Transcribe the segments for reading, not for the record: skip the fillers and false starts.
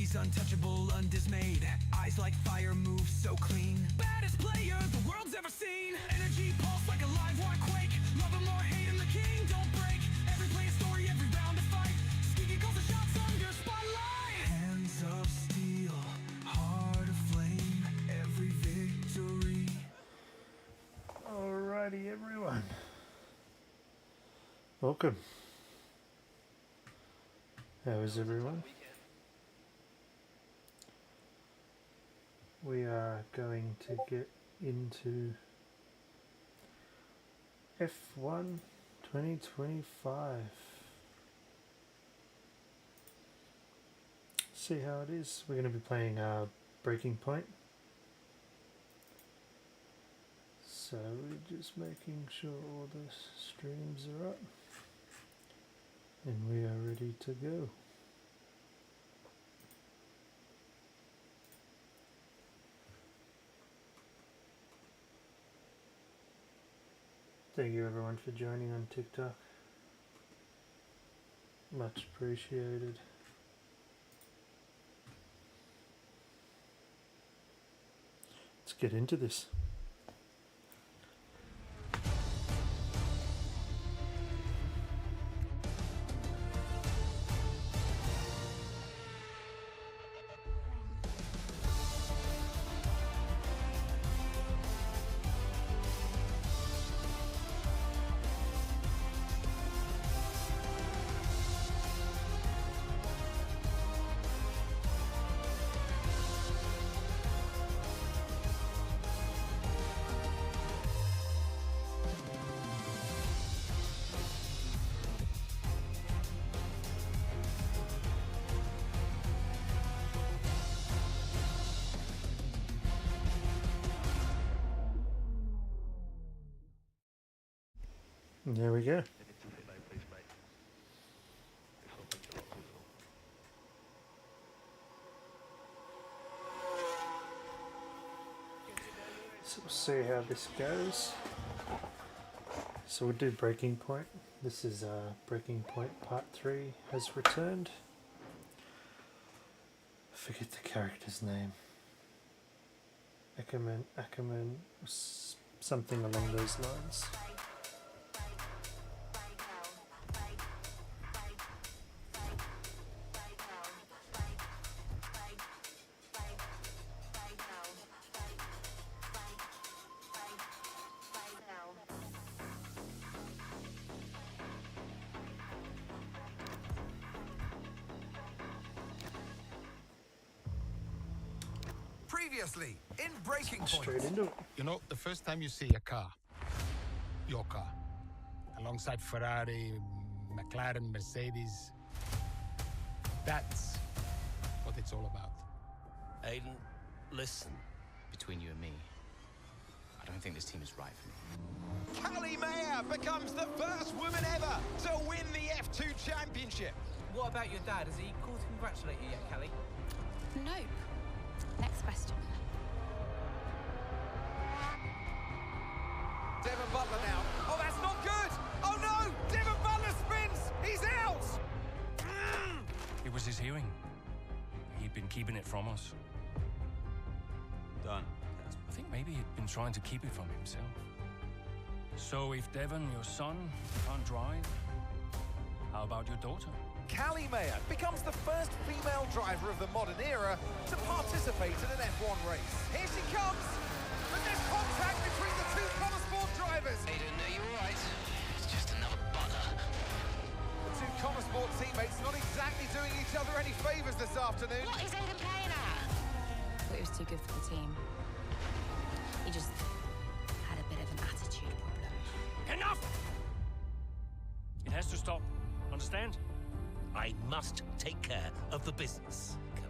He's untouchable, undismayed. Eyes like fire, moves so clean. Baddest player the world's ever seen. Energy pulse like a live wire quake. Love him or hate him, the king don't break. Every play a story, every round a fight. Sneaky calls the shots under spotlight. Hands of steel, heart of flame. Every victory. Alrighty, everyone. Welcome. How is everyone? We are going to get into F1 2025. See how it is. We're going to be playing Breaking Point. So we're just making sure all the streams are up. And we are ready to go. Thank you everyone for joining on TikTok. Much appreciated. Let's get into this. There we go. So we'll see how this goes. So we'll do Breaking Point. This is Breaking Point Part 3 has returned. I forget the character's name. Ackerman, something along those lines. Previously, in Breaking Point. Straight into it. You know, the first time you see a car, your car, alongside Ferrari, McLaren, Mercedes, that's what it's all about. Aiden, listen. Between you and me, I don't think this team is right for me. Callie Mayer becomes the first woman ever to win the F2 championship. What about your dad? Has he called to congratulate you yet, Callie? Nope. Next question. Devon Butler now. Oh, that's not good. Oh no, Devon Butler spins. He's out. It was his hearing. He'd been keeping it from us. Done. I think maybe he'd been trying to keep it from himself. So if Devon, your son, can't drive, how about your daughter? Callie Mayer becomes the first female driver of the modern era to participate in an F1 race. Here she comes, and there's contact between the two KonnerSport drivers. Aiden, are you alright? It's just another Butler. The two KonnerSport teammates not exactly doing each other any favours this afternoon. What is Aiden playing at? Thought he was too good for the team. He just had a bit of an attitude problem. Enough! It has to stop. Understand? I must take care of the business, Kelly.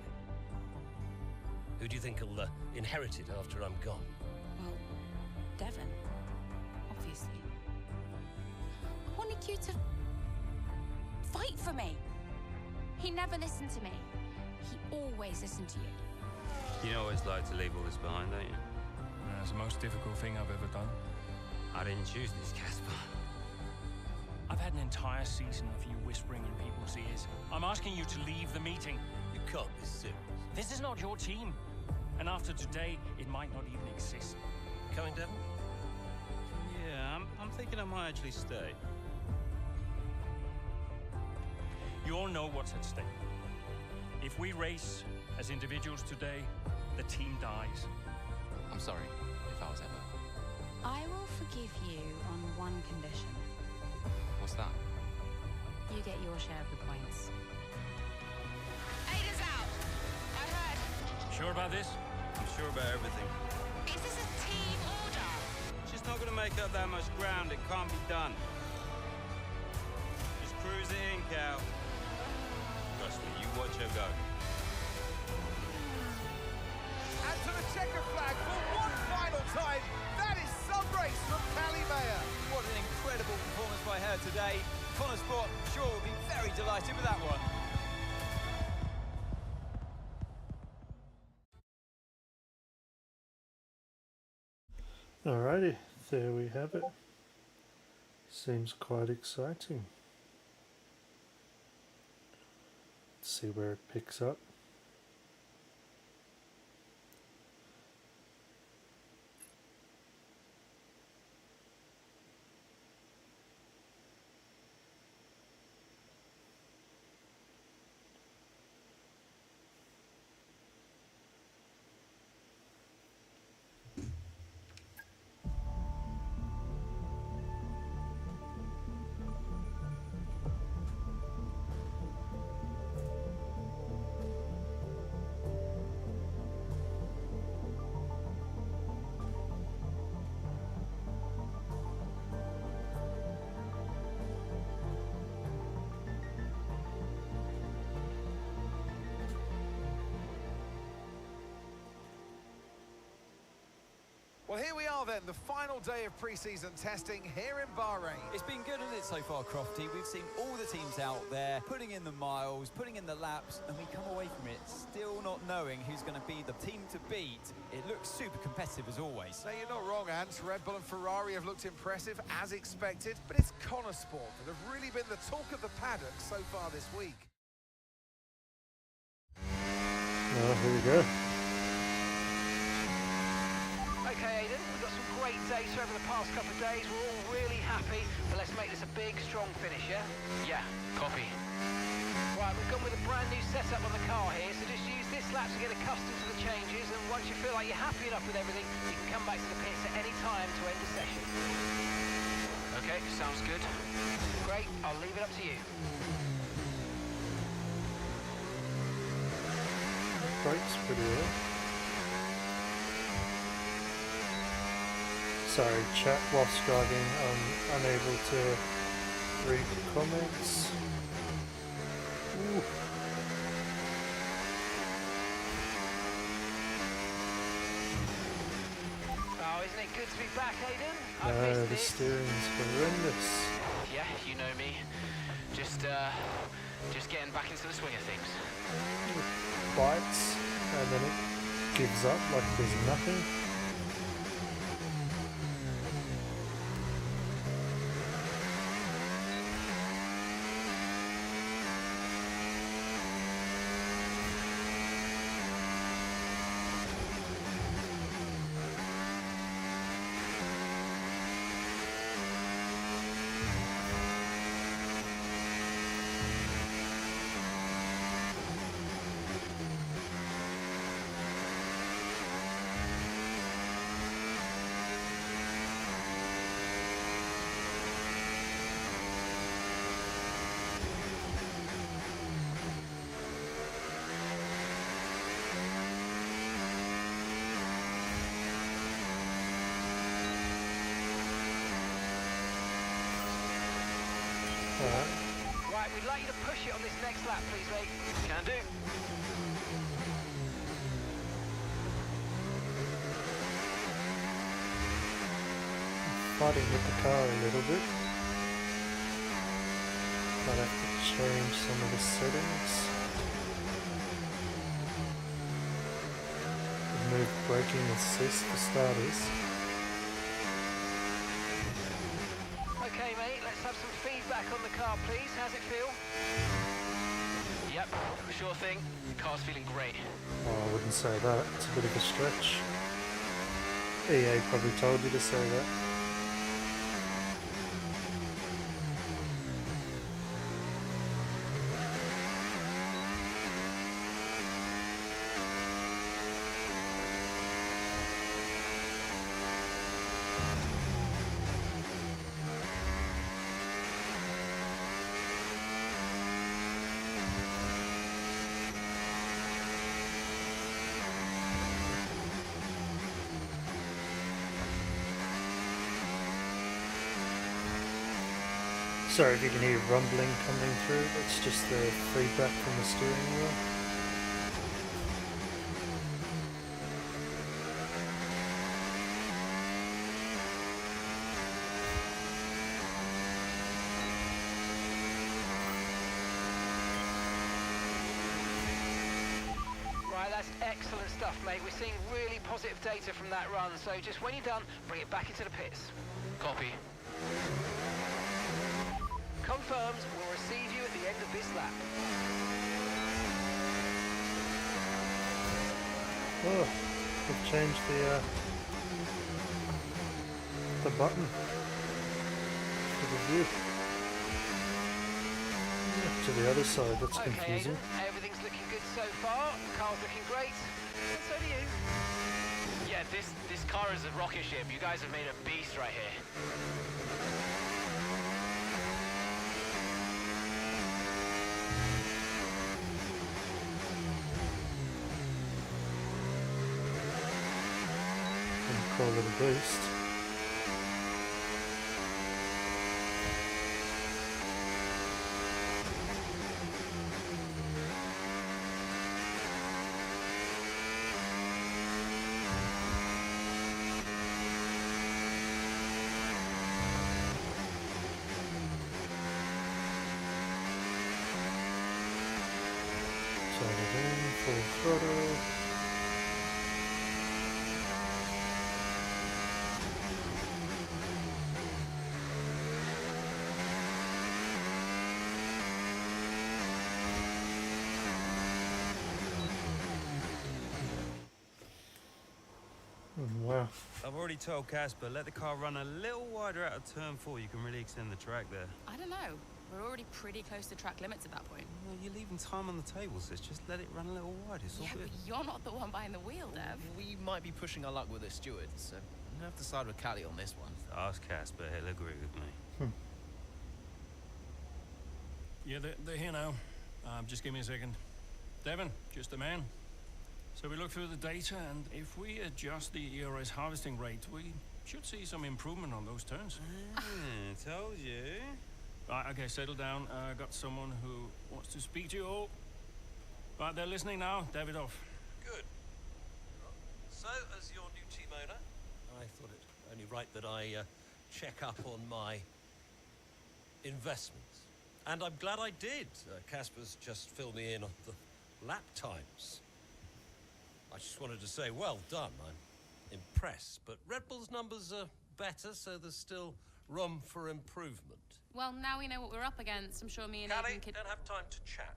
Who do you think will inherit it after I'm gone? Well, Devon, obviously. I wanted you to fight for me. He never listened to me. He always listened to you. You always like to leave all this behind, don't you? It's the most difficult thing I've ever done. I didn't choose this, Casper. I've had an entire season of you whispering in people's ears. I'm asking you to leave the meeting. You can't be serious. This is not your team. And after today, it might not even exist. Coming, Devon? Yeah, I'm thinking I might actually stay. You all know what's at stake. If we race as individuals today, the team dies. I'm sorry if I was ever. I will forgive you on one condition. What's that? You get your share of the points. Aiden's out! I heard. Sure about this? I'm sure about everything. Is this a team order? She's not gonna make up that much ground. It can't be done. Just cruise it in, Cal. Trust me, you watch her go. And to the checker flag for one final time. That is some race from Callie Mayer. What an incredible performance by her today. KonnerSport, sure, will be very delighted with that one. Alrighty, there we have it. Seems quite exciting. Let's see where it picks up. Well, here we are then, the final day of pre-season testing here in Bahrain. It's been good, hasn't it, so far, Crofty? We've seen all the teams out there, putting in the miles, putting in the laps, and we come away from it still not knowing who's going to be the team to beat. It looks super competitive as always. No, you're not wrong, Ant. Red Bull and Ferrari have looked impressive, as expected, but it's KonnerSport that have really been the talk of the paddock so far this week. Well, here we go. Okay, Aiden, we've got some great data over the past couple of days. We're all really happy, but let's make this a big, strong finish, yeah? Yeah, copy. Right, we've gone with a brand new setup on the car here, so just use this lap to get accustomed to the changes, and once you feel like you're happy enough with everything, you can come back to the pits at any time to end the session. Okay, sounds good. Great, I'll leave it up to you. Brakes pretty well. Sorry, chat whilst driving, I'm unable to read the comments. Ooh. Oh, isn't it good to be back, Aiden? No, the steering's horrendous. Yeah, you know me. Just getting back into the swing of things. Bites, and then it gives up like there's nothing. Right, we'd like you to push it on this next lap, please, mate. Can do. Fighting with the car a little bit. Might have to change some of the settings. Remove braking assist for starters. Okay, mate, let's have some feedback on the car, please. How's it feel? Yep, sure thing. The car's feeling great. Oh, I wouldn't say that. It's a bit of a stretch. EA probably told you to say that. Sorry if you can hear rumbling coming through, it's just the feedback from the steering wheel. Right, that's excellent stuff, mate. We're seeing really positive data from that run, so just when you're done, bring it back into the pits. Copy. Confirmed, we'll receive you at the end of this lap. Oh, we've changed the button for the view. To the other side, that's Okay, confusing. Aiden, everything's looking good so far. The car's looking great. And so do you. Yeah, this car is a rocket ship. You guys have made a beast right here. Call it a boost. Turn it in, full throttle. Wow. I've already told Casper, let the car run a little wider out of turn 4. You can really extend the track there. I don't know. We're already pretty close to track limits at that point. Well, you're leaving time on the table, sis. Just let it run a little wider. It's all Yeah, good. but you're not the one behind the wheel, Dev. We might be pushing our luck with the stewards, so I'm gonna have to side with Callie on this one. Ask Casper, he'll agree with me. Yeah, they're here now. Just give me a second. Devon, just a man. So we look through the data, and if we adjust the ERS harvesting rate, we should see some improvement on those turns. Told you. Right, okay, settle down. Got someone who wants to speak to you all. Right, they're listening now. Davidoff. Good. So, as your new team owner, I thought it only right that I check up on my investments. And I'm glad I did. Casper's just filled me in on the lap times. I just wanted to say, well done. I'm impressed. But Red Bull's numbers are better, so there's still room for improvement. Well, now we know what we're up against. I'm sure me and Callie, Aiden could... don't have time to chat.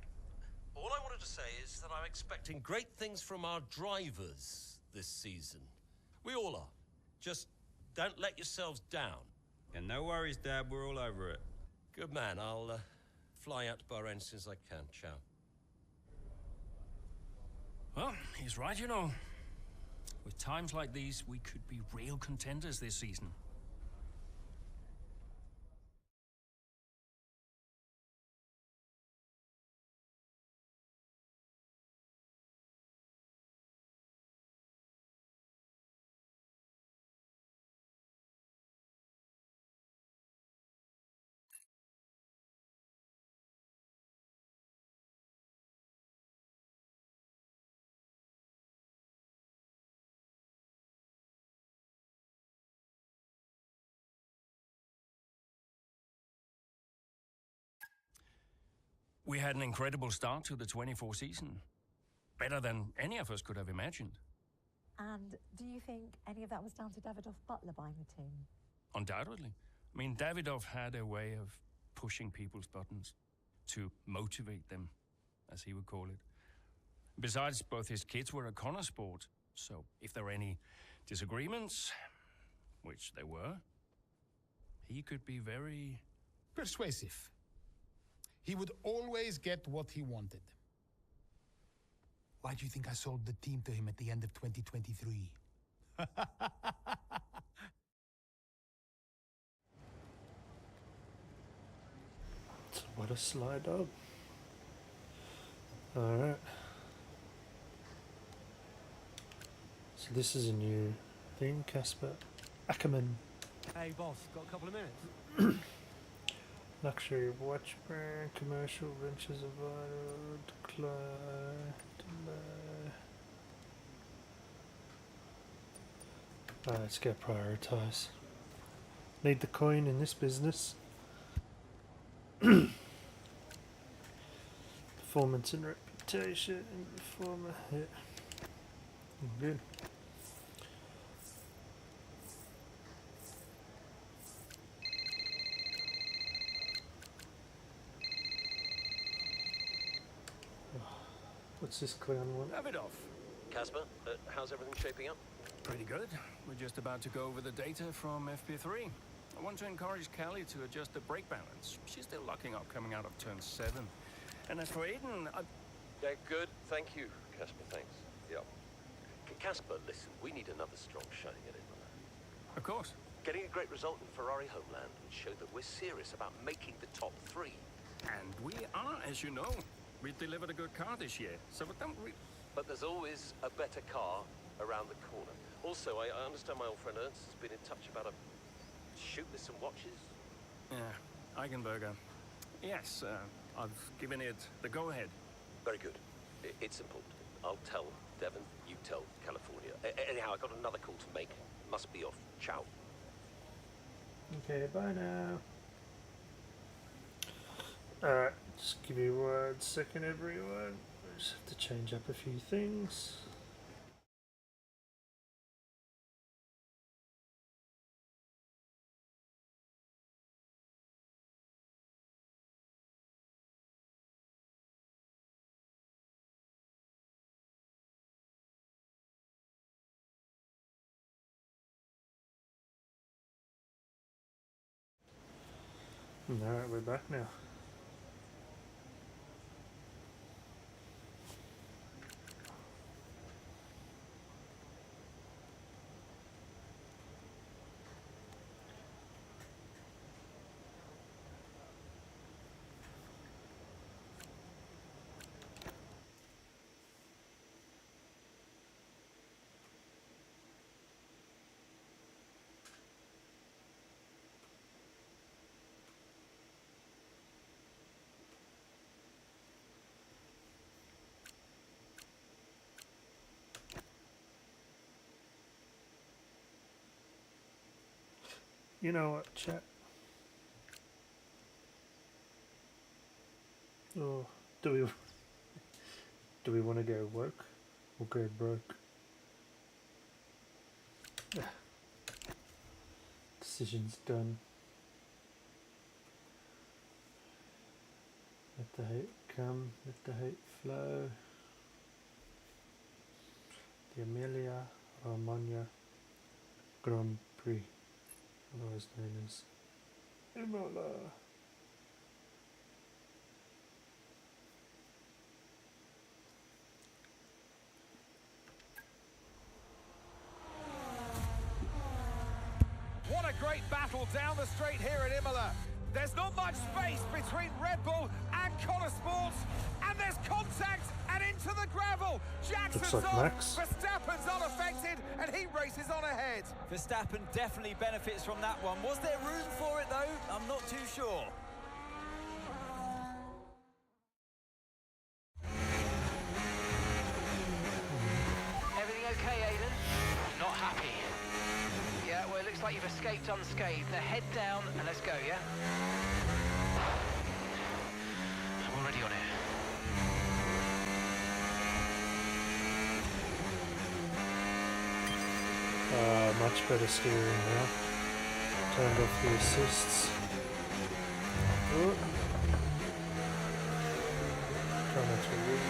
All I wanted to say is that I'm expecting great things from our drivers this season. We all are. Just don't let yourselves down. And no worries, Dad. We're all over it. Good man. I'll fly out to Bahrain as soon as I can. Ciao. Well, he's right, you know. With times like these, we could be real contenders this season. We had an incredible start to the 24 season. Better than any of us could have imagined. And do you think any of that was down to Davidoff Butler buying the team? Undoubtedly. I mean, Davidoff had a way of pushing people's buttons to motivate them, as he would call it. Besides, both his kids were at KonnerSport, so if there were any disagreements, which there were, he could be very persuasive. He would always get what he wanted. Why do you think I sold the team to him at the end of 2023? What a sly dog. Alright. So this is a new thing, Casper Ackerman. Hey boss, got a couple of minutes? Luxury watch brand, commercial ventures of let's go prioritize. Need the coin in this business. Performance and reputation. Performer. Yeah. Good. What's this clown one? Davidoff. Casper, how's everything shaping up? Pretty good. We're just about to go over the data from FP3. I want to encourage Callie to adjust the brake balance. She's still locking up coming out of turn 7. And as for Aiden, Yeah, good. Thank you, Casper. Thanks. Yeah. Casper, listen, we need another strong showing at Imola. Of course. Getting a great result in Ferrari homeland would show that we're serious about making the top 3. And we are, as you know. We delivered a good car this year, so don't we... But there's always a better car around the corner. Also, I understand my old friend Ernst has been in touch about a shoot with some watches. Yeah, Eigenberger. Yes, I've given it the go-ahead. Very good. It's important. I'll tell Devon, you tell California. Anyhow, I got another call to make. Must be off. Ciao. Okay, bye now. Alright, just give me 1 second everyone. I just have to change up a few things. Alright, we're back now. You know what, chat? Oh, do we want to go woke or go broke? Yeah. Decision's done. Let the hate come, let the hate flow. The Emilia Romagna Grand Prix, otherwise known as Imola. What a great battle down the straight here at Imola. There's not much space between Red Bull and KonnerSport, and there's contact and into the gravel. Jackson's like on, Max. Verstappen's unaffected, and he races on ahead. Verstappen definitely benefits from that one. Was there room for it, though? I'm not too sure. Everything okay, Aiden? Not happy. Yeah, well, it looks like you've escaped unscathed. Now head down and let's go, yeah? I'm already on it. Much better steering now. Turned off the assists. Oh. Try not to win.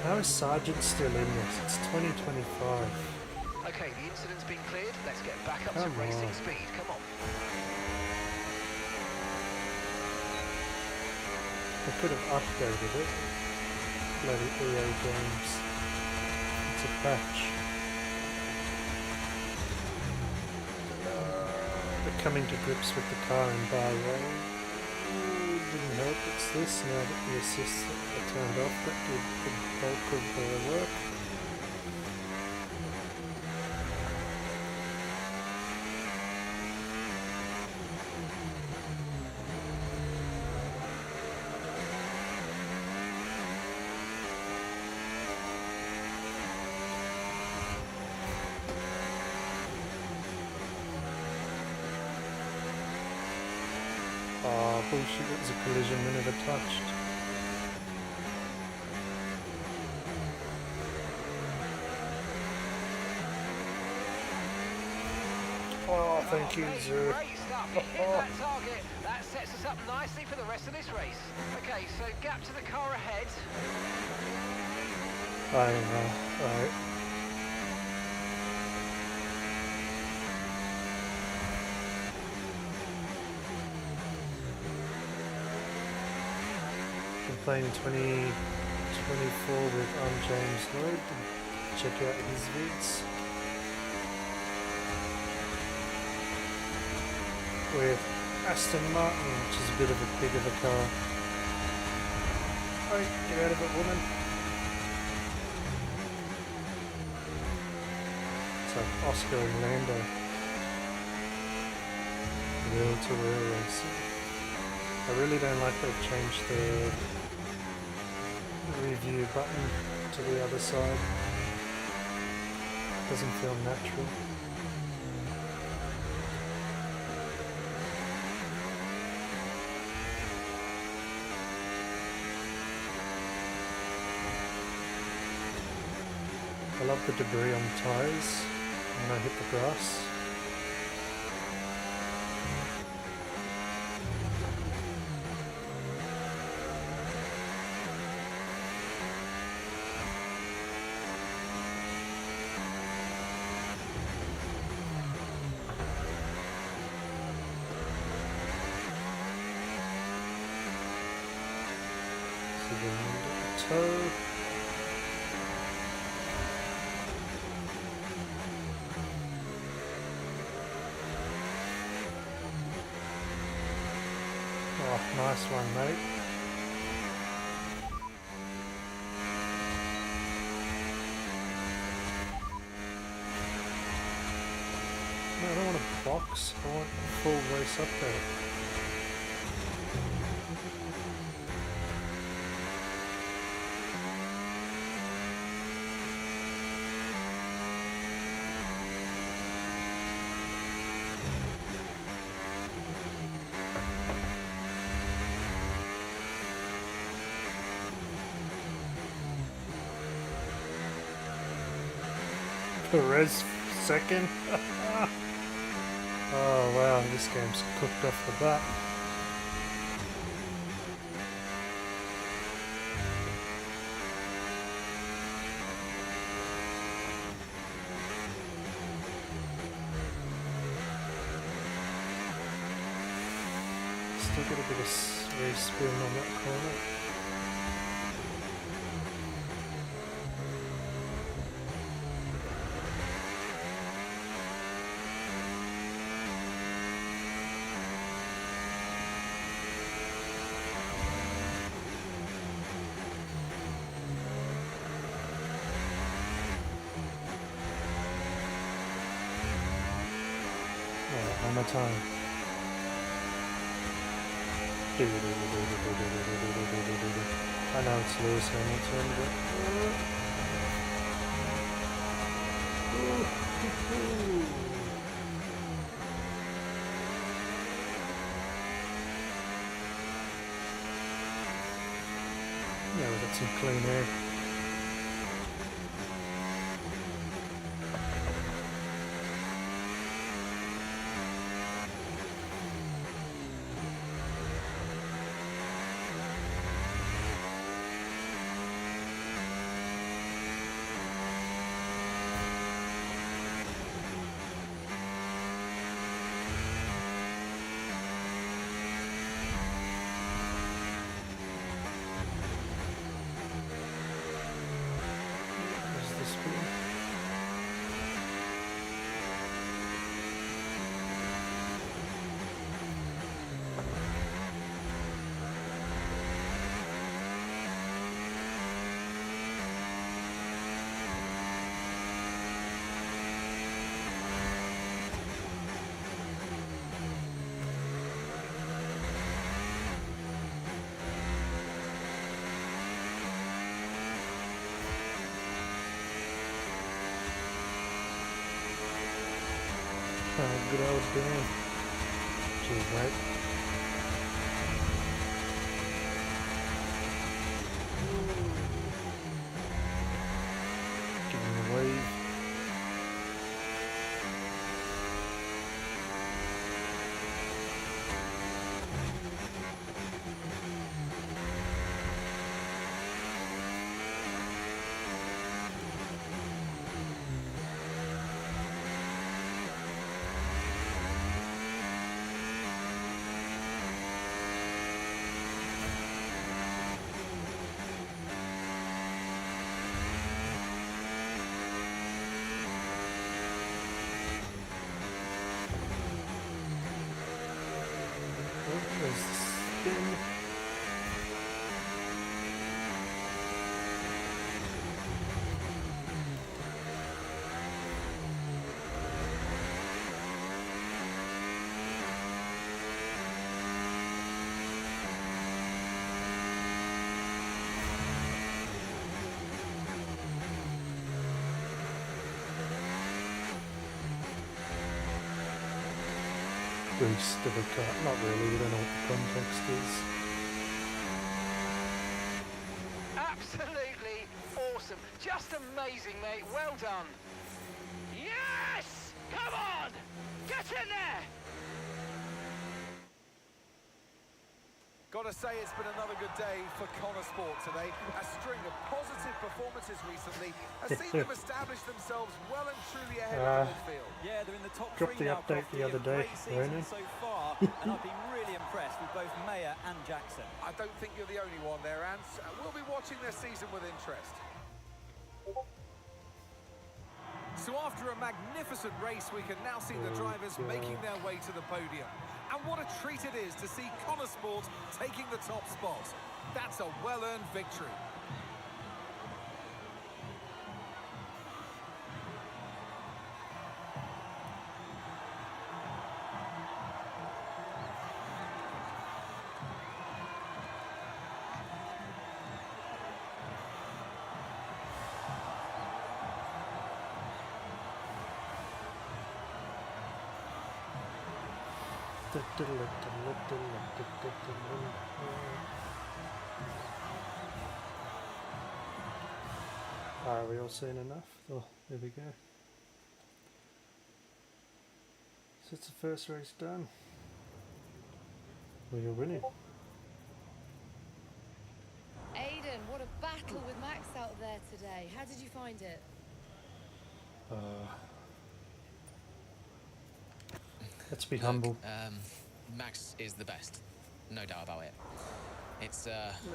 How is Sargent still in this? It's 2025. Okay, the incident's been cleared. Let's get back up Come to racing on. speed. Come on. They could have updated it. Bloody EA games. It's a patch. They're coming to grips with the car in Bahrain. Didn't help. It's this now that the assists are turned off that did the bulk of the work. Oh, bullshit, it was a collision we never touched. Oh, thank you, Zoo. Great stuff. You hit that target. That sets us up nicely for the rest of this race. Okay, so gap to the car ahead. Right. Been playing 2024 with James Lloyd. Check out his vids. With Aston Martin, which is a bit of a pig of a car. Oh, get out of it, woman. It's like Oscar and Lando. Wheel to wheel racing. I really don't like they've changed the review button to the other side. Doesn't feel natural. I love the debris on the tyres when I hit the grass. So then the toe. Oh, nice one, mate. No, I don't want a box. I want a full race update. Perez second. Oh wow, this game's cooked off the bat. Still got a bit of race spin on that corner. One more time. I know it's Lewis Hamilton, but yeah, we got some clean air. Good old Dan. Cheers, mate. Give him a wave. There's the spin. Boost of a car. Not really, we don't know what the context is. Absolutely awesome. Just amazing, mate. Well done. Yes! Come on! Get in there! Gotta say, it's been another good day for KonnerSport today. A string of positive performances recently has seen them establish themselves well and truly ahead of the midfield. Yeah, they're in the top Dropped three the now, update Crofty. the other A day, great season Ronan. so far, and I've been really impressed with both Mayer and Jackson. I don't think you're the only one there, Ants. We'll be watching their season with interest. So after a magnificent race, we can now see the drivers making their way to the podium. And what a treat it is to see KonnerSport taking the top spot. That's a well-earned victory. Are we all seen enough? Oh, there we go. So it's the first race done. We are winning. Aiden, what a battle with Max out there today. How did you find it? Let's be humble. Max is the best, no doubt about it. It's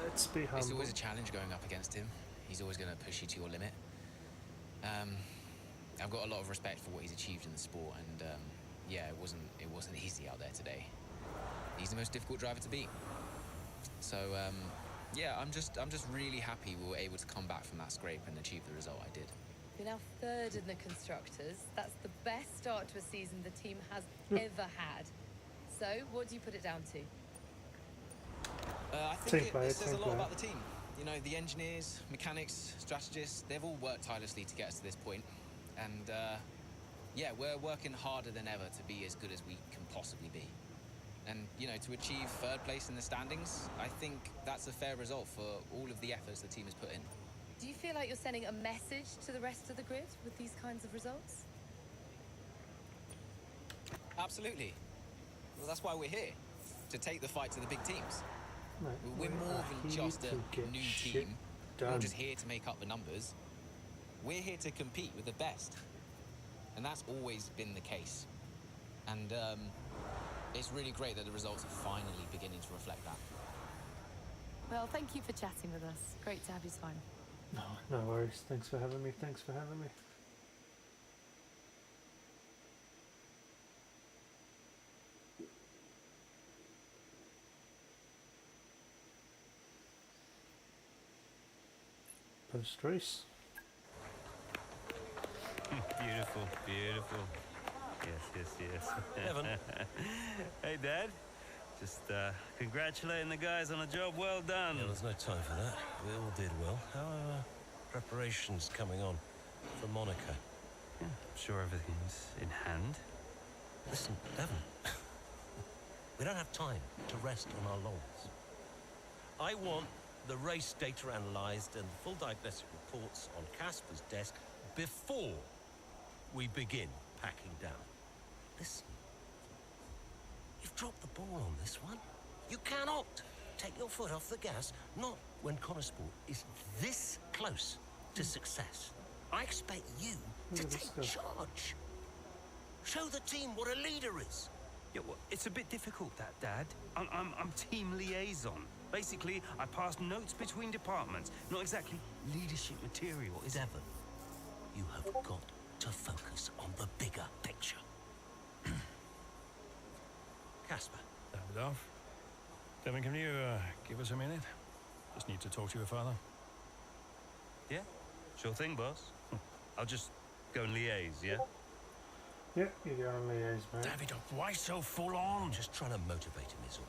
Let's be humble. It's always a challenge going up against him. He's always going to push you to your limit. I've got a lot of respect for what he's achieved in the sport, and yeah, it wasn't easy out there today. He's the most difficult driver to beat. So yeah, I'm just really happy we were able to come back from that scrape and achieve the result I did. You're now third in the constructors. That's the best start to a season the team has ever had. So, what do you put it down to? I think it says a lot about the team. You know, the engineers, mechanics, strategists, they've all worked tirelessly to get us to this point. And yeah, we're working harder than ever to be as good as we can possibly be. And, you know, to achieve third place in the standings, I think that's a fair result for all of the efforts the team has put in. Do you feel like you're sending a message to the rest of the grid with these kinds of results? Absolutely. Well, that's why we're here, to take the fight to the big teams. Mate, We're more than just a new team. We're not just here to make up the numbers. We're here to compete with the best. And that's always been the case. And it's really great that the results are finally beginning to reflect that. Well, thank you for chatting with us. Great to have you time. No worries. Thanks for having me. Thanks for having me. Post race. Beautiful, beautiful. Yes. Evan. Hey, Dad. Just congratulating the guys on a job well done. Yeah, there's no time for that. We all did well. How are preparations coming on for Monaco? Yeah, I'm sure everything's in hand. Listen, Devon, we don't have time to rest on our laurels. I want the race data analysed and full diagnostic reports on Casper's desk before we begin packing down. Listen, you've dropped the ball on this one. You cannot take your foot off the gas, not when KonnerSport is this close to success. I expect you to take charge. Show the team what a leader is. Yeah, well, it's a bit difficult, that, Dad. I'm team liaison. Basically, I pass notes between departments. Not exactly leadership material, is it? Devon, you have got to focus on the bigger picture. Casper. Davidoff. Devon, can you give us a minute? Just need to talk to your father. Yeah, sure thing, boss. I'll just go and liaise, yeah? Yeah, you go and liaise, mate. Davidoff, why so full on? Just trying to motivate him is all.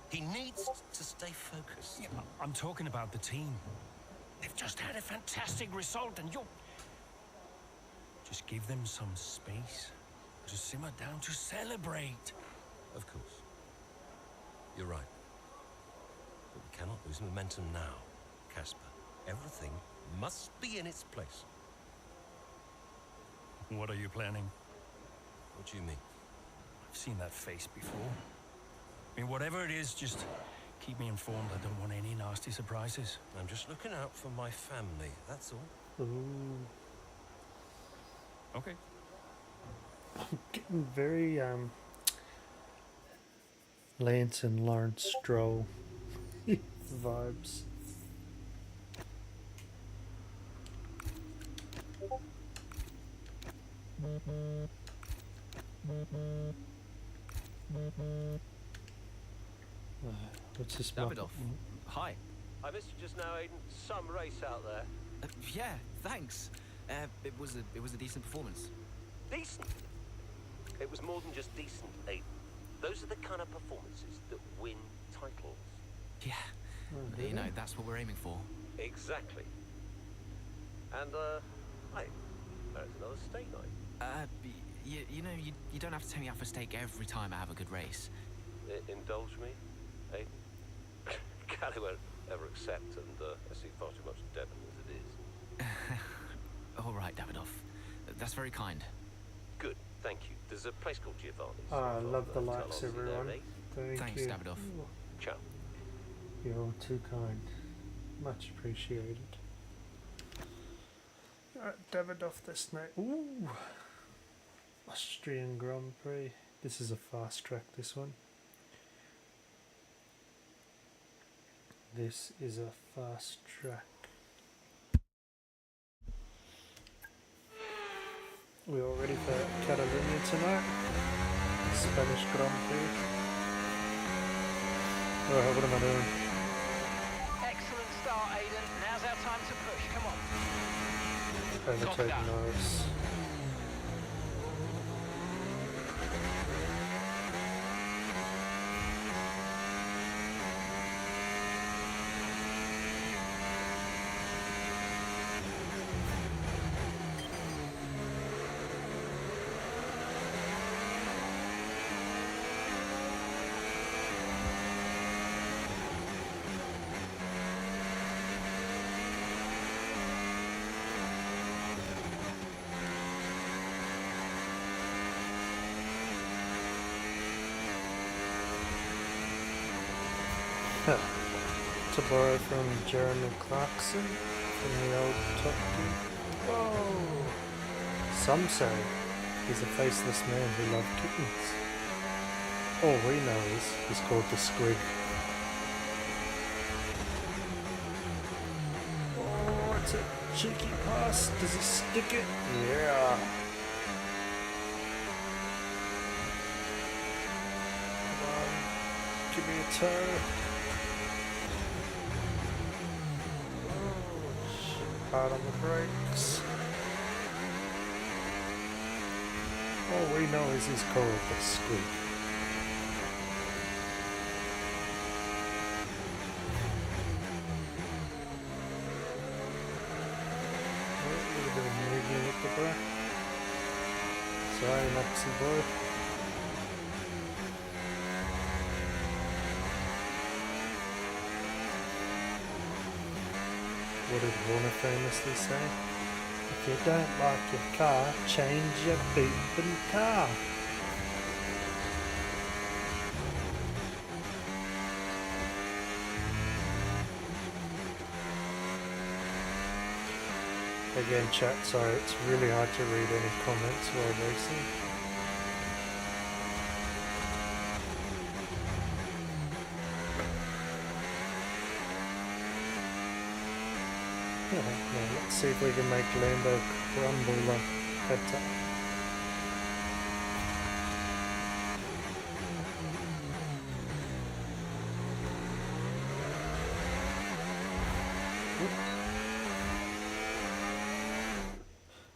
He needs to stay focused. Yeah, I'm talking about the team. They've just had a fantastic result and you're... Just give them some space to simmer down, to celebrate. Of course. You're right. But we cannot lose momentum now, Casper. Everything must be in its place. What are you planning? What do you mean? I've seen that face before. I mean, whatever it is, just keep me informed. I don't want any nasty surprises. I'm just looking out for my family, that's all. Ooh. Okay. I'm getting very Lance and Lawrence Stroll vibes. What's this? Davidoff, hi. I missed you just now, Aiden. Some race out there. Yeah, thanks. It was a decent performance. Decent? It was more than just decent, Aiden. Those are the kind of performances that win titles. Yeah, you know, that's what we're aiming for. Exactly. And, hey, there's another steak night. You know, you don't have to take me out for steak every time I have a good race. Indulge me, Aiden? Callie won't ever accept, and I see far too much Devon as it is. All right, Davidoff. That's very kind. Good, thank you. There's a place called Giovanni's. I love the likes, everyone. Thanks, you. Davidoff. Ciao. You're too kind. Much appreciated. Alright, Davidoff this night. Ooh! Austrian Grand Prix. This is a fast track, this one. This is a fast track. We all ready for Catalonia tonight? Spanish Grand Prix. Oh, what am I doing? Excellent start, Aiden. Now's our time to push. Come on. Overtake Norris. To borrow from Jeremy Clarkson from the old Top Gear. Oh! Some say he's a faceless man who loved kittens. All we know is he's called the Squig. Oh, it's a cheeky pass. Does he stick it? Yeah. Come on. Give me a toe. Hard on the brakes. All we know is he's called the Squig. A little bit of movement at the back. Sorry, Maxi boy. what did Horner famously say? If you don't like your car, change your beeping car. Again, chat, sorry, it's really hard to read any comments while racing. Now let's see if we can make Lando crumble better.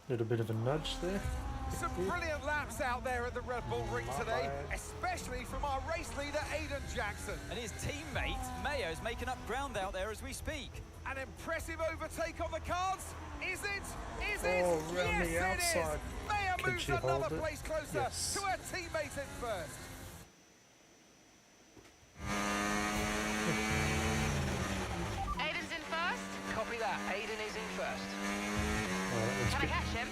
Little bit of a nudge there. Some brilliant laps out there at the Red Bull Ring today, especially from our race leader, Aiden Jackson. And his teammate, Mayo's making up ground out there as we speak. An impressive overtake on the cards. Is it? Is it? Oh, round the Yes, it is. outside. Mayo Can moves she hold another it? place closer Yes. to her teammate in first. Aiden's in first. Copy that. Aiden is in first. Let's Can I get- catch him?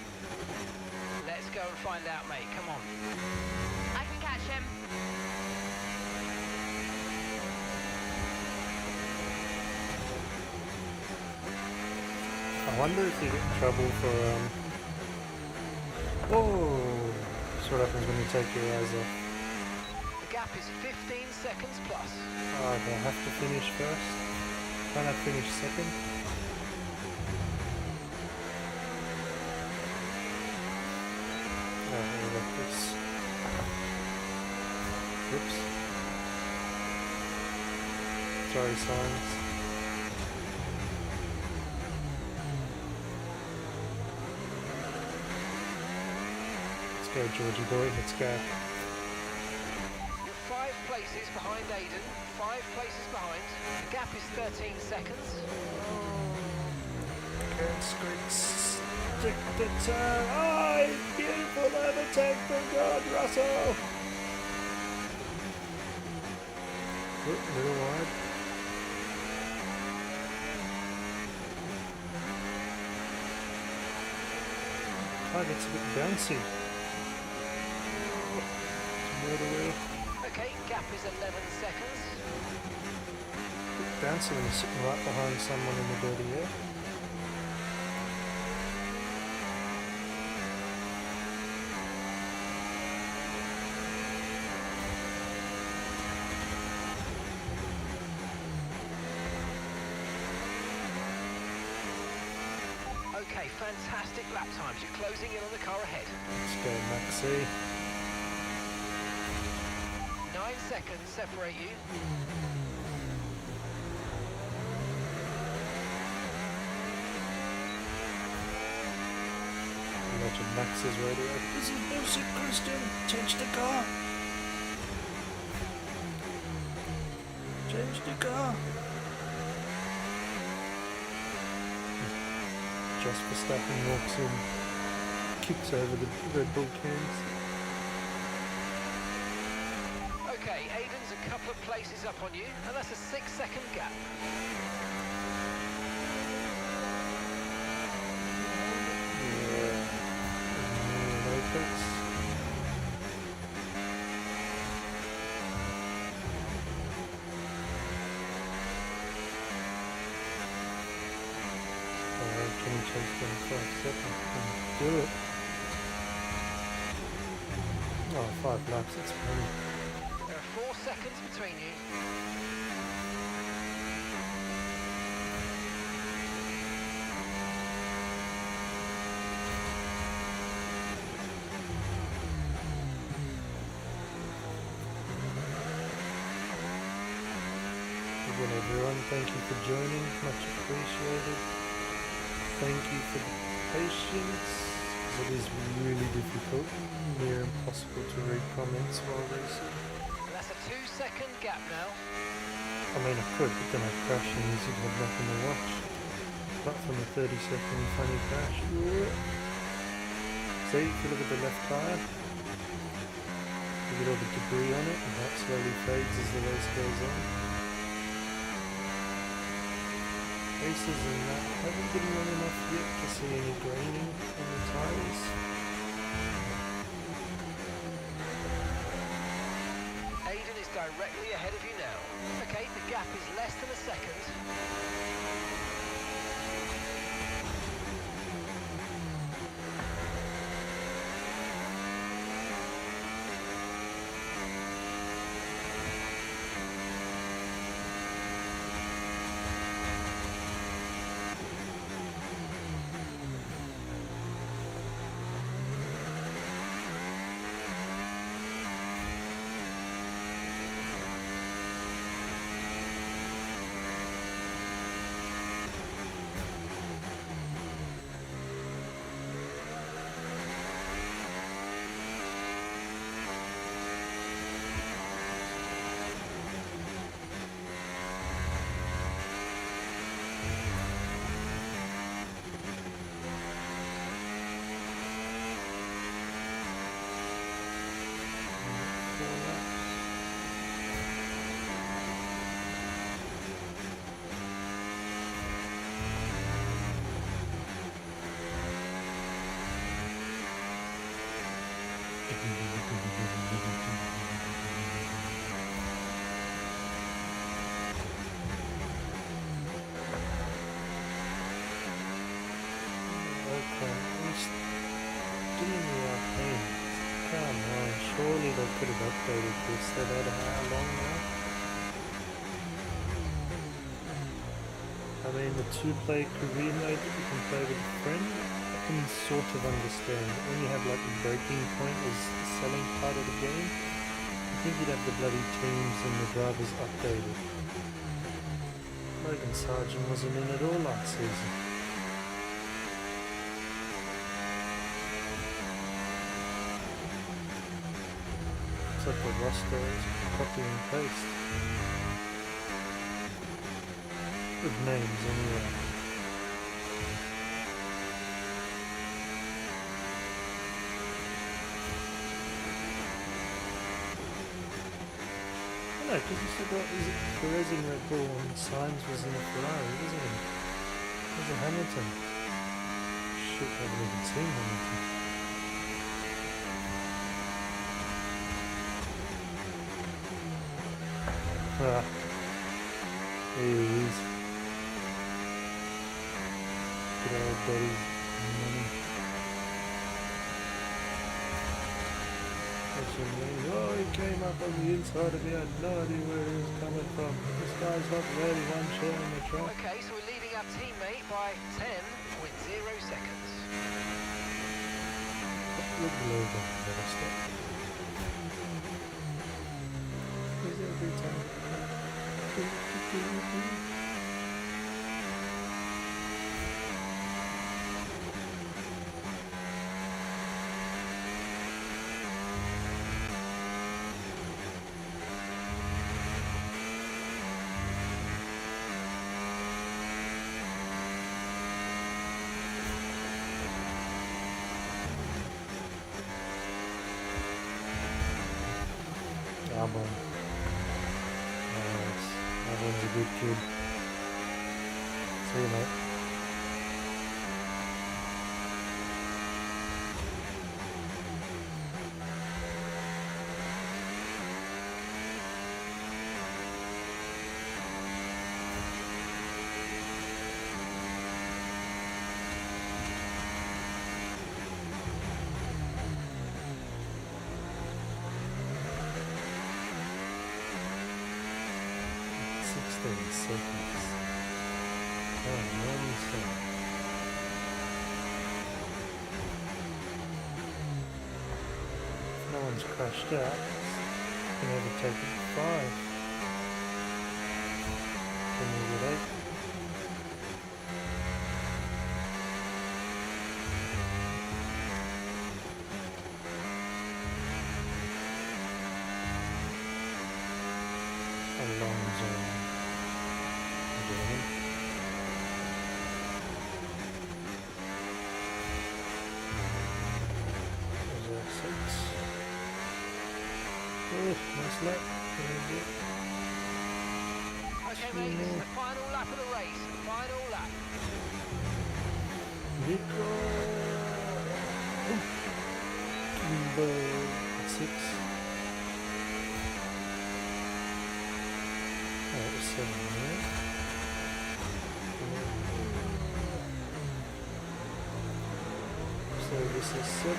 Let's go and find out, mate. Come on. I can catch him. I wonder if you get in trouble for oh, that's what happens when you take your eyes off. The gap is 15 seconds plus. Oh, do I have to finish first? Can I finish second? Oh, we'll look this. Oops. Sorry, signs. Let's go, Georgie boy, let's go. You're 5 places behind Aiden. 5 places behind. The gap is 13 seconds. Can't stick the turn. Oh, beautiful overtake from God Russell. Oop, a little wide. Target's a bit bouncy. Wheel to wheel. Okay, gap is 11 seconds. Bit bouncy when you're sitting right behind someone in the dirty air. Okay, fantastic lap times. You're closing in on the car ahead. Let's go, Maxi. 9 seconds separate you. Imagine Max's radio. This is music, Christian. Change the car. Change the car. Just Verstappen walks in, kicks over the Red Bull cans. Okay, Aiden's a couple of places up on you, and that's a 6-second gap. Can you chase them 5 seconds? Do it. Oh, 5 laps, that's plenty. There are 4 seconds between you. Again, everyone, thank you for joining, much appreciated. Thank you for the patience, because it is really difficult, near impossible to read comments while racing. And that's a 2-second gap now. I mean, I could, but then I'd crash and you'd have nothing to watch. Apart from a 30-second funny crash. See, if you look at the left tyre, you get all the debris on it, and that slowly fades as the race goes on. races and that haven't been long enough yet to see any graining on the tyres. Aiden is directly ahead of you now. Okay, the gap is less than a second. Surely they could have updated this. They've had how long now? I mean, the two-player career mode that you can play with a friend, I can sort of understand. When you have like the breaking point as the selling part of the game, I think you'd have the bloody teams and the drivers updated. Logan Sargent wasn't in at all last season. The roster is copy and paste with names anyway. No, because you still got Perez in Red Bull and Sainz was in the Ferrari, wasn't he? It was a Hamilton. Shit, I haven't even seen Hamilton. Ah, there he is. Good old buddy's money. Oh, he came up on the inside of me. I had no idea where he was coming from. This guy's not really one share on the track. Okay, so we're leading our teammate by 10.0 seconds. Look below that, never stop. Every time. Albon. Nice. Albon's a good kid. See you, mate. Seconds. Oh, 1 second. If no one's crashed out, you can overtake it 5. Can we get 8? Alonso. I Okay, mate, this is the final lap of the race. Final lap. Nico. Number 6. That was 7 there. So this is 7.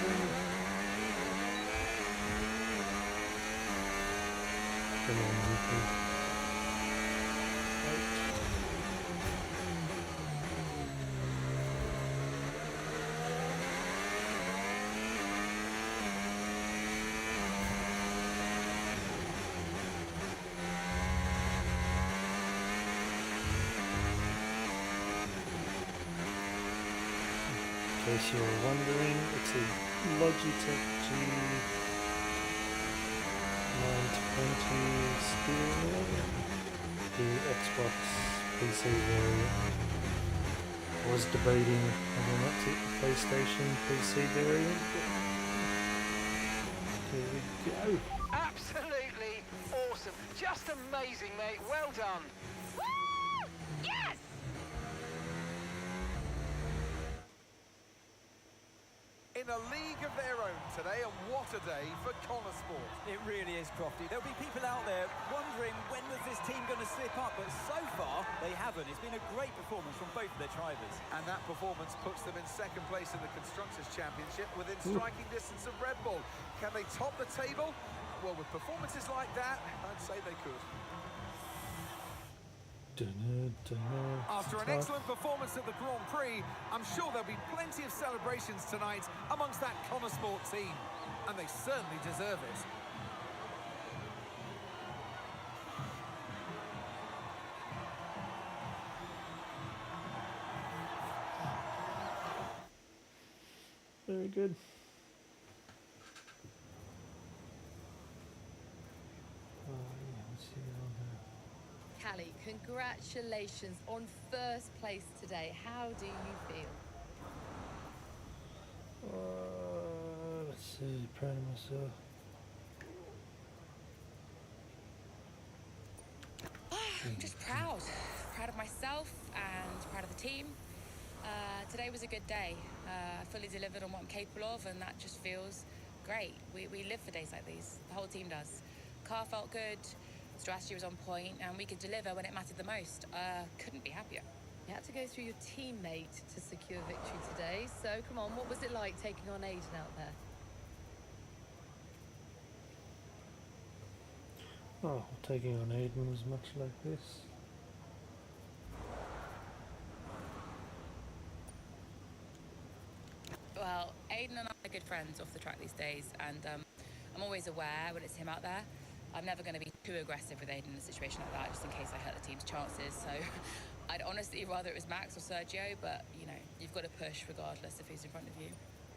Come on, Nico. 8. In case you were wondering, it's a Logitech G920 steering wheel. The Xbox PC variant. I was debating whether or not to get the PlayStation PC variant, but here we go. Absolutely awesome. Just amazing, mate. Well done. Woo! Yes! In a league of their own today, and what a day for KonnerSport. It really is, Crofty. There'll be people out there wondering when was this team going to slip up, but so far they haven't. It's been a great performance from both of their drivers. And that performance puts them in second place in the Constructors' Championship within striking distance of Red Bull. Can they top the table? Well, with performances like that, I'd say they could. After an excellent performance at the Grand Prix, I'm sure there'll be plenty of celebrations tonight amongst that KonnerSport team. And they certainly deserve it. Very good. Callie, congratulations on first place today. How do you feel? Let's see, proud of myself. I'm just proud. Proud of myself and proud of the team. Today was a good day. I fully delivered on what I'm capable of, and that just feels great. We live for days like these. The whole team does. Car felt good. Strategy was on point, and we could deliver when it mattered the most. Couldn't be happier. You had to go through your teammate to secure victory today. So, come on, what was it like taking on Aiden out there? Oh, taking on Aiden was much like this. Well, Aiden and I are good friends off the track these days, and I'm always aware when it's him out there. I'm never going to be too aggressive with Aiden in a situation like that, just in case I hurt the team's chances. So I'd honestly rather it was Max or Sergio, but, you know, you've got to push regardless of who's in front of you.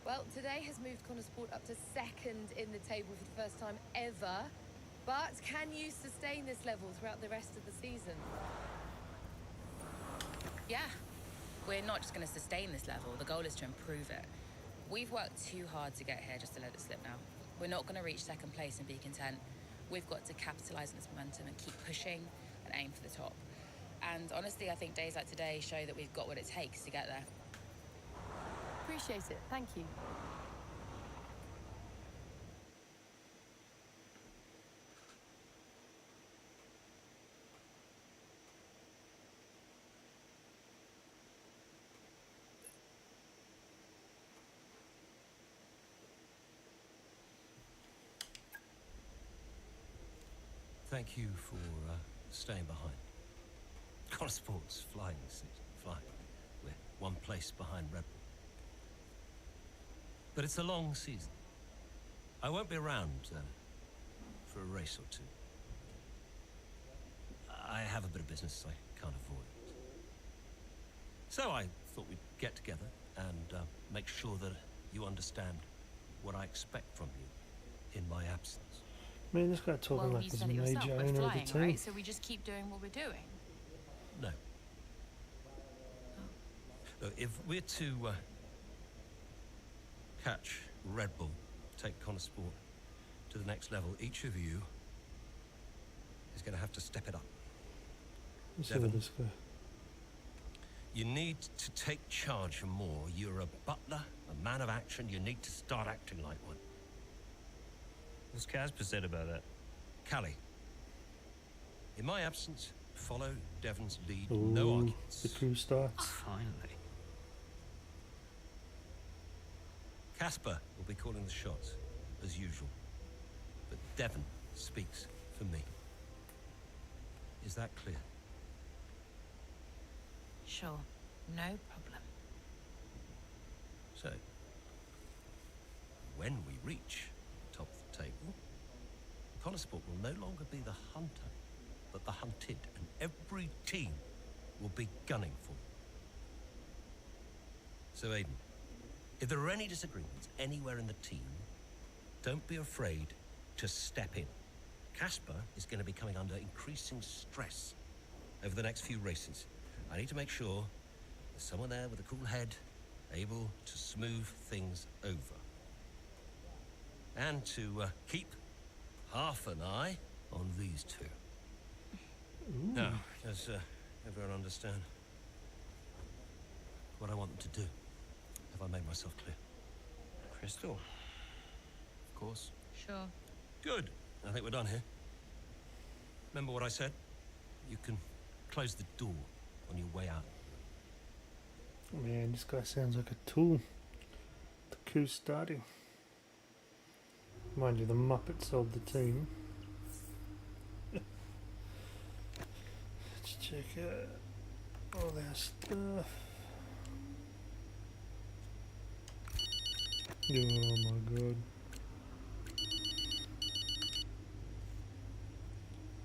Well, today has moved KonnerSport up to second in the table for the first time ever. But can you sustain this level throughout the rest of the season? Yeah, we're not just going to sustain this level. The goal is to improve it. We've worked too hard to get here just to let it slip now. We're not going to reach second place and be content. We've got to capitalise on this momentum and keep pushing and aim for the top. And honestly, I think days like today show that we've got what it takes to get there. Appreciate it. Thank you. Thank you for staying behind. KonnerSport's flying this season, flying. We're one place behind Red Bull. But it's a long season. I won't be around for a race or two. I have a bit of business I can't avoid. So I thought we'd get together and make sure that you understand what I expect from you in my absence. I mean, this guy talking like you he's said a it major yourself, we're owner of the flying, team. right? So we just keep doing what we're doing. No. Look, if we're to catch Red Bull, take KonnerSport to the next level, each of you is going to have to step it up. Let's see what this guy. You need to take charge more. You're a butler, a man of action. You need to start acting like one. What's Casper said about that? Callie, in my absence, follow Devon's lead. Ooh, No arguments. the crew starts. Finally. Casper will be calling the shots, as usual. But Devon speaks for me. Is that clear? Sure, no problem. So, when we reach the top of the table, KonnerSport will no longer be the hunter, but the hunted, and every team will be gunning for it. So, Aiden, if there are any disagreements anywhere in the team, don't be afraid to step in. Casper is going to be coming under increasing stress over the next few races. I need to make sure there's someone there with a cool head, able to smooth things over. And to keep half an eye on these two. Ooh. Now, does everyone understand what I want them to do? Have I made myself clear? Crystal. Of course. Sure. Good. I think we're done here. Remember what I said? You can close the door on your way out. Man, this guy sounds like a tool. The coup starting. Mind you, the Muppets sold the team. Let's check out all their stuff. Oh my god.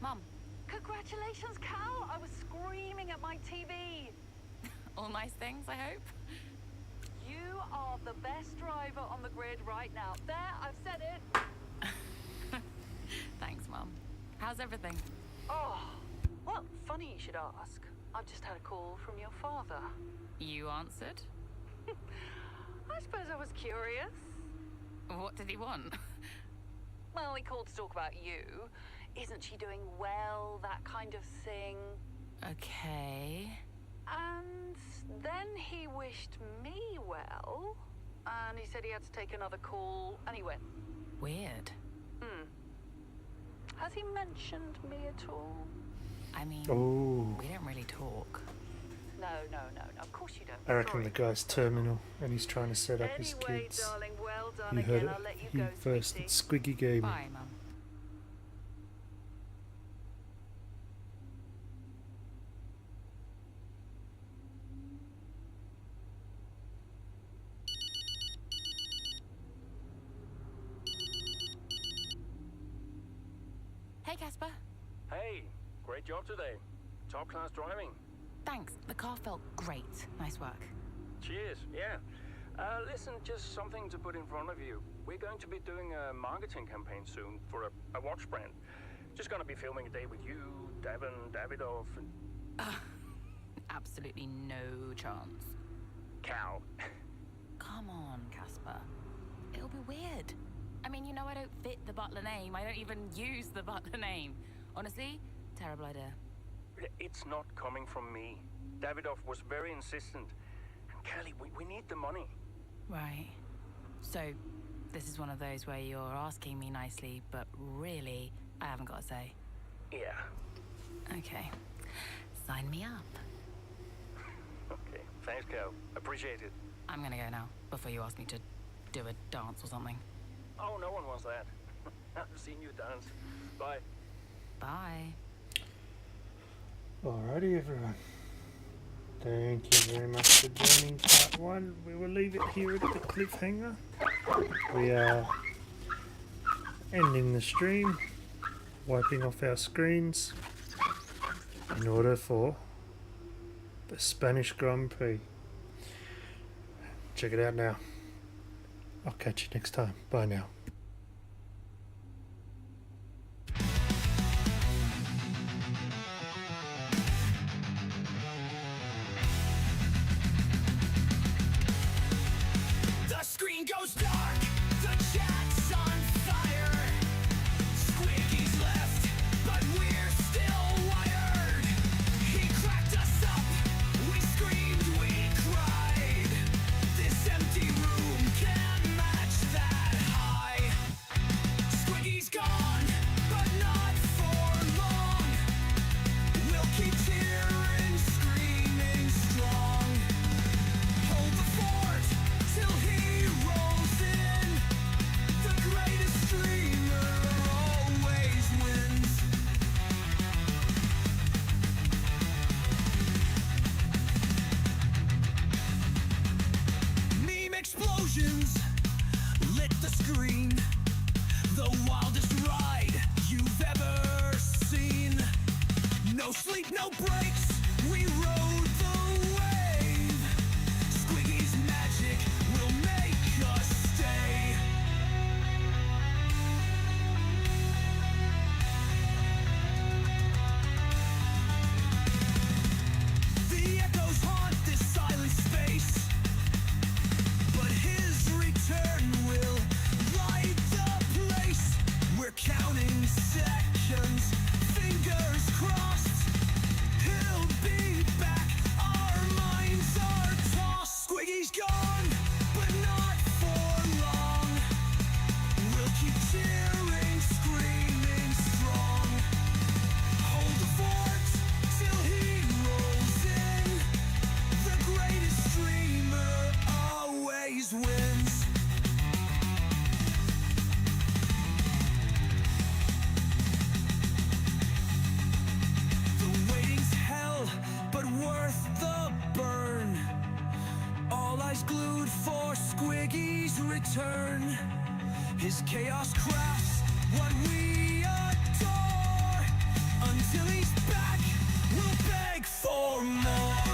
Mum, Congratulations, Cal! I was screaming at my TV. all nice things, I hope? You are the best driver on the grid right now. There, I've said it. Thanks, Mum. How's everything? Oh, well, funny you should ask. I've just had a call from your father. You answered? I suppose I was curious. What did he want? Well, he called to talk about you. Isn't she doing well? That kind of thing. Okay. And then he wished me well. And he said he had to take another call, and he went. Weird. Has he mentioned me at all? I mean, Oh. we don't really talk. No, of course you don't. I reckon the guy's terminal and he's trying to set up his Anyway, kids. darling, well done You heard again. it I'll let you here go, first. sweetie. It's Squiggy Gaming. Bye, Mum. Hey, Casper. Hey, great job today. Top class driving. Thanks. The car felt great. Nice work. Cheers, yeah. Listen, just something to put in front of you. We're going to be doing a marketing campaign soon for a watch brand. Just gonna be filming a day with you, Devon, Davidoff, and... Absolutely no chance. Cal. Come on, Casper. It'll be weird. I mean, you know I don't fit the Butler name. I don't even use the Butler name. Honestly, terrible idea. It's not coming from me. Davidoff was very insistent. And Kelly, we need the money. Right. So, this is one of those where you're asking me nicely, but really, I haven't got a say. Yeah. Okay. Sign me up. Okay, thanks, Cal. Appreciate it. I'm gonna go now, before you ask me to do a dance or something. Oh, no one wants that. I've seen you dance. Bye. Bye. Alrighty, everyone. Thank you very much for joining part 1. We will leave it here at the cliffhanger. We are ending the stream, wiping off our screens in order for the Spanish Grand Prix. Check it out now. I'll catch you next time. Bye now. The screen goes dark, the chat's on fire. Squiggy's left, but we're still wired. He seen. No sleep, no breaks, we rode the wave. Squiggy's magic will make us stay. The echoes haunt this silent space, but his return will light the place. We're counting seconds, fingers crossed. He'll be back, our minds are tossed. Squiggy's gone, but not for long. We'll keep cheering, screaming strong. Hold the fort till he rolls in. The greatest dreamer always wins. The waiting's hell, but worth the burn. All eyes glued for Squiggy's return. His chaos crafts what we adore. Until he's back, we'll beg for more.